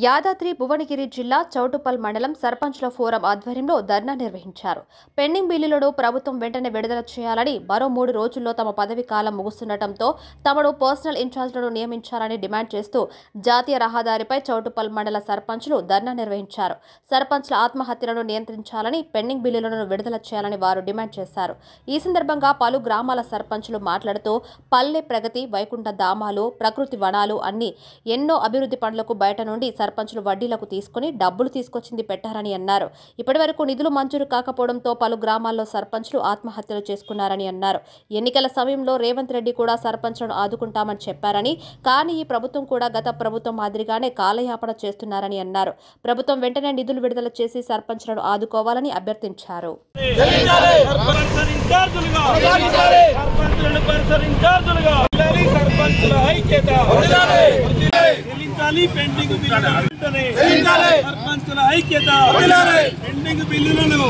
యాదాద్రి భువనగిరి జిల్లా చౌటుప్పల్ మండలం సర్పంచ్ల ఫోరం ఆధ్వర్యంలో ధర్నా నిర్వహించారు. పెండింగ్ బిల్లులను ప్రభుత్వం వెంటనే విడుదల చేయాలని, మరో 3 రోజుల్లో తమ పదవి కాలం ముగుస్తుండటంతో తమను పర్సనల్ ఇన్ఛార్జ్లను నియమించాలని డిమాండ్ చేస్తూ జాతీయ రహదారిపై చౌటుప్పల్ మండల సర్పంచ్లు ధర్నా నిర్వహించారు. సర్పంచ్ల ఆత్మహత్యలను నియంత్రించాలని, పెండింగ్ బిల్లులను విడుదల చేయాలని వారు డిమాండ్ చేశారు. ఈ సందర్భంగా పలు గ్రామాల సర్పంచ్లు మాట్లాడుతూ పల్లె ప్రగతి, వైకుంఠ ధామాలు, ప్రకృతి వనాలు అన్ని ఎన్నో అభివృద్ధి పనులకు బయట నుండి సర్పంచులు వడ్డీలకు తీసుకుని డబ్బులు తీసుకొచ్చింది పెట్టారని అన్నారు. ఇప్పటివరకు నిధులు మంజూరు కాకపోవడంతో పలు గ్రామాల్లో సర్పంచులు ఆత్మహత్యలు చేసుకున్నారని అన్నారు. ఎన్నికల సమయంలో రేవంత్ రెడ్డి కూడా సర్పంచులను ఆదుకుంటామని చెప్పారని, కానీ ఈ ప్రభుత్వం కూడా గత ప్రభుత్వం మాదిరిగానే కాలయాపన చేస్తున్నారని అన్నారు. ప్రభుత్వం వెంటనే నిధులు విడుదల చేసి సర్పంచులను ఆదుకోవాలని అభ్యర్థించారు. పెండింగ్ సర్పంచుల ఐక్యత, పెండింగ్ బిల్లులను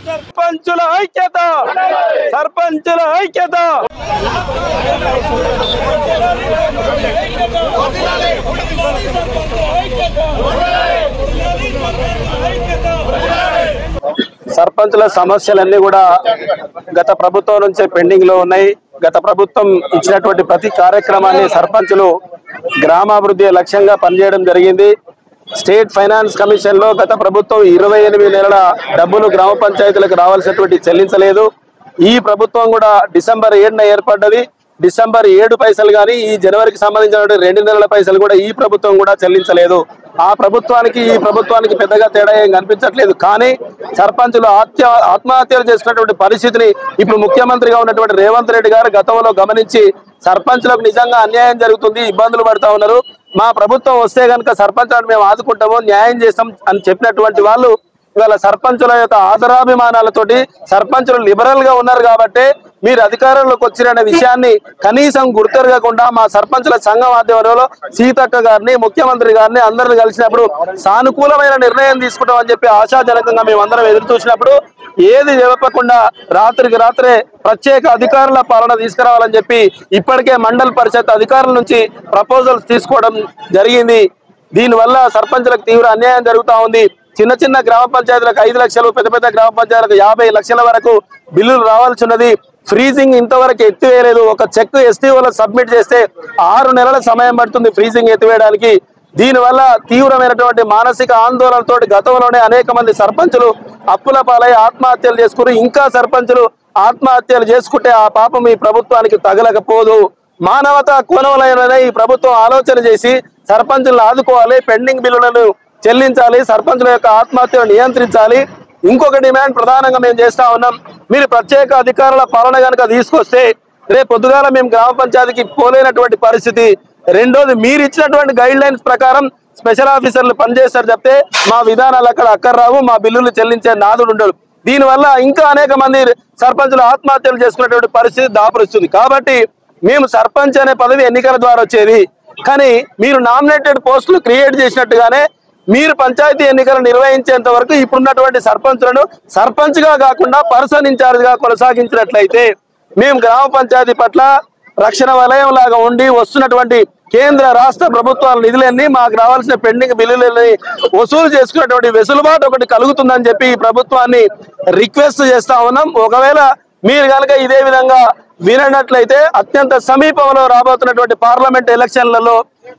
సర్పంచుల ఐక్యత, సర్పంచుల ఐక్యత. సర్పంచుల సమస్యలన్నీ కూడా గత ప్రభుత్వం నుంచే పెండింగ్ లో ఉన్నాయి. గత ప్రభుత్వం ఇచ్చినటువంటి ప్రతి కార్యక్రమాన్ని సర్పంచులు గ్రామాభివృద్ధి లక్ష్యంగా పనిచేయడం జరిగింది. స్టేట్ ఫైనాన్స్ కమిషన్ లో గత ప్రభుత్వం 28 నెలల డబ్బులు గ్రామ పంచాయతీలకు రావాల్సినటువంటి చెల్లించలేదు. ఈ ప్రభుత్వం కూడా డిసెంబర్ 7న ఏర్పడ్డది. డిసెంబర్ 7 పైసలు కానీ ఈ జనవరికి సంబంధించినటువంటి 2 నెలల పైసలు కూడా ఈ ప్రభుత్వం కూడా చెల్లించలేదు. ఆ ప్రభుత్వానికి ఈ ప్రభుత్వానికి పెద్దగా తేడా ఏం కనిపించట్లేదు. కానీ సర్పంచులు ఆత్మహత్యలు చేసినటువంటి పరిస్థితిని ఇప్పుడు ముఖ్యమంత్రిగా ఉన్నటువంటి రేవంత్ రెడ్డి గారు గతంలో గమనించి సర్పంచులకు నిజంగా అన్యాయం జరుగుతుంది, ఇబ్బందులు పడుతూ ఉన్నారు, మా ప్రభుత్వం వస్తే కనుక సర్పంచులను మేము ఆదుకుంటాము, న్యాయం చేస్తాం అని చెప్పినటువంటి వాళ్ళు ఇవాళ సర్పంచుల యొక్క ఆదరాభిమానాలతోటి సర్పంచులు లిబరల్ గా ఉన్నారు కాబట్టి మీరు అధికారంలోకి వచ్చిన విషయాన్ని కనీసం గుర్తెరగకుండా మా సర్పంచుల సంఘం ఆధ్వర్యంలో సీతక్క గారిని, ముఖ్యమంత్రి గారిని అందరిని కలిసినప్పుడు సానుకూలమైన నిర్ణయం తీసుకుంటామని చెప్పి ఆశాజనకంగా మేము అందరం ఎదురు చూసినప్పుడు ఏది చెప్పకుండా రాత్రికి రాత్రే ప్రత్యేక అధికారుల పాలన తీసుకురావాలని చెప్పి ఇప్పటికే మండల పరిషత్ అధికారుల నుంచి ప్రపోజల్స్ తీసుకోవడం జరిగింది. దీనివల్ల సర్పంచులకు తీవ్ర అన్యాయం జరుగుతూ ఉంది. చిన్న చిన్న గ్రామ పంచాయతీలకు 5 లక్షలు, పెద్ద పెద్ద గ్రామ పంచాయతీలకు 50 లక్షల వరకు బిల్లులు రావాల్సి ఉన్నది. ఫ్రీజింగ్ ఇంతవరకు ఎత్తివేయలేదు. ఒక చెక్ ఎస్టీఓలో సబ్మిట్ చేస్తే 6 నెలల సమయం పడుతుంది ఫ్రీజింగ్ ఎత్తివేయడానికి. దీనివల్ల తీవ్రమైనటువంటి మానసిక ఆందోళనతో గతంలోనే అనేక మంది సర్పంచులు అప్పుల పాలై ఆత్మహత్యలు చేసుకుని ఇంకా సర్పంచులు ఆత్మహత్యలు చేసుకుంటే ఆ పాపం ఈ ప్రభుత్వానికి తగలకపోదు. మానవతా కోణంలోనే ఈ ప్రభుత్వం ఆలోచన చేసి సర్పంచులను ఆదుకోవాలి, పెండింగ్ బిల్లులను చెల్లించాలి, సర్పంచుల యొక్క ఆత్మహత్యను నియంత్రించాలి. ఇంకొక డిమాండ్ ప్రధానంగా మేము చేస్తా ఉన్నాం, మీరు ప్రత్యేక అధికారుల పాలన కనుక తీసుకొస్తే రేపు పొద్దుగాల మేము గ్రామ పంచాయతీకి పోలేనటువంటి పరిస్థితి. రెండోది, మీరు ఇచ్చినటువంటి గైడ్ లైన్స్ ప్రకారం స్పెషల్ ఆఫీసర్లు పనిచేస్తారు చెప్తే మా విధానాలు అక్కడ అక్కర్రావు, మా బిల్లులు చెల్లించే నాదుడు ఉండడు. దీనివల్ల ఇంకా అనేక మంది సర్పంచులు ఆత్మహత్యలు చేసుకునేటువంటి పరిస్థితి దాపురిస్తుంది. కాబట్టి మేము సర్పంచ్ అనే పదవి ఎన్నికల ద్వారా వచ్చేది, కానీ మీరు నామినేటెడ్ పోస్టులు క్రియేట్ చేసినట్టుగానే మీరు పంచాయతీ ఎన్నికలు నిర్వహించేంత వరకు ఇప్పుడున్నటువంటి సర్పంచులను సర్పంచ్ గా కాకుండా పర్సన్ ఇన్ఛార్జ్ గా కొనసాగించినట్లయితే మేము గ్రామ పంచాయతీ పట్ల రక్షణ వలయం లాగా ఉండి వస్తున్నటువంటి కేంద్ర రాష్ట్ర ప్రభుత్వాల నిధులన్నీ మాకు రావాల్సిన పెండింగ్ బిల్లులని వసూలు చేసుకున్నటువంటి వెసులుబాటు ఒకటి కలుగుతుందని చెప్పి ఈ ప్రభుత్వాన్ని రిక్వెస్ట్ చేస్తా ఉన్నాం. ఒకవేళ మీరు కనుక ఇదే విధంగా వినట్లయితే అత్యంత సమీపంలో రాబోతున్నటువంటి పార్లమెంట్ ఎలక్షన్లలో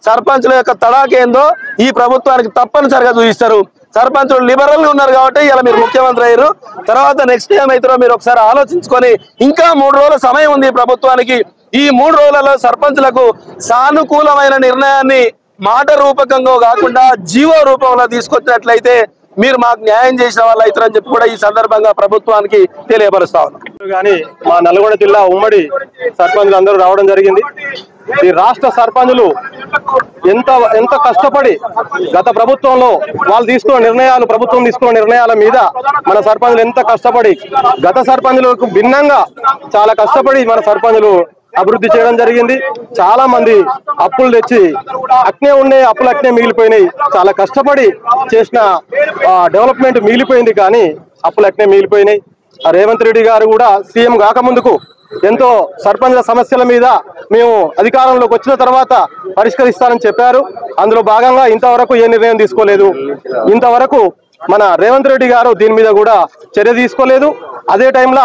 సర్పంచుల యొక్క తడాకేందో ఈ ప్రభుత్వానికి తప్పనిసరిగా చూపిస్తారు. సర్పంచులు లిబరల్ గా ఉన్నారు కాబట్టి ఇలా మీరు ముఖ్యమంత్రి అయ్యారు. తర్వాత నెక్స్ట్ ఏమైతారో మీరు ఒకసారి ఆలోచించుకొని, ఇంకా 3 రోజుల సమయం ఉంది ప్రభుత్వానికి. ఈ 3 రోజులలో సర్పంచులకు సానుకూలమైన నిర్ణయాన్ని మాట రూపకంగా కాకుండా జీవో రూపంలో తీసుకొచ్చినట్లయితే మీరు మాకు న్యాయం చేసిన వాళ్ళు అవుతారని చెప్పి కూడా ఈ సందర్భంగా ప్రభుత్వానికి తెలియపరుస్తా ఉన్నాం. కానీ మా నల్గొండ జిల్లా ఉమ్మడి సర్పంచులు అందరూ రావడం జరిగింది. ఈ రాష్ట్ర సర్పంచులు ఎంత కష్టపడి గత ప్రభుత్వంలో వాళ్ళు తీసుకున్న నిర్ణయాలు, ప్రభుత్వం తీసుకున్న నిర్ణయాల మీద మన సర్పంచులు ఎంత కష్టపడి గత సర్పంచులకు భిన్నంగా చాలా కష్టపడి మన సర్పంచులు అభివృద్ధి చేయడం జరిగింది. చాలా మంది అప్పులు తెచ్చి అట్నే ఉండే అప్పులు అట్నే మిగిలిపోయినాయి. చాలా కష్టపడి చేసిన డెవలప్మెంట్ మిగిలిపోయింది, కానీ అప్పులు అట్నే మిగిలిపోయినాయి. రేవంత్ రెడ్డి గారు కూడా సీఎం కాకముందుకు ఎంతో సర్పంచ్ల సమస్యల మీద మేము అధికారంలోకి వచ్చిన తర్వాత పరిష్కరిస్తానని చెప్పారు. అందులో భాగంగా ఇంతవరకు ఏ నిర్ణయం తీసుకోలేదు. ఇంతవరకు మన రేవంత్ రెడ్డి గారు దీని మీద కూడా చర్య తీసుకోలేదు. అదే టైంలో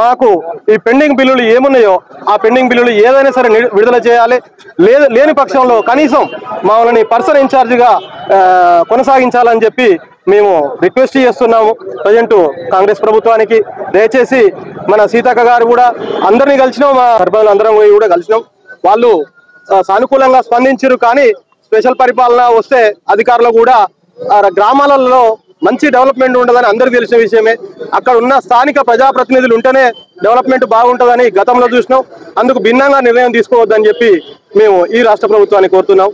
మాకు ఈ పెండింగ్ బిల్లులు ఏమున్నాయో ఆ పెండింగ్ బిల్లులు ఏదైనా సరే విడుదల చేయాలి. లేని పక్షంలో కనీసం మమ్మల్ని పర్సన్ ఇన్ఛార్జిగా కొనసాగించాలని చెప్పి మేము రిక్వెస్ట్ చేస్తున్నాము ప్రజెంట్ కాంగ్రెస్ ప్రభుత్వానికి. దయచేసి మన సీతక్క గారు కూడా అందరినీ కలిసినాం, మా సర్పంచులు అందరం కూడా కలిసినాం. వాళ్ళు సానుకూలంగా స్పందించారు. కానీ స్పెషల్ పరిపాలన వస్తే అధికారులు కూడా గ్రామాలలో మంచి డెవలప్మెంట్ ఉండదని అందరికీ తెలిసిన విషయమే. అక్కడ ఉన్న స్థానిక ప్రజాప్రతినిధులు ఉంటేనే డెవలప్మెంట్ బాగుంటుందని గతంలో చూసినాం. అందుకు భిన్నంగా నిర్ణయం తీసుకోవద్దని చెప్పి మేము ఈ రాష్ట్ర ప్రభుత్వాన్ని కోరుతున్నాం.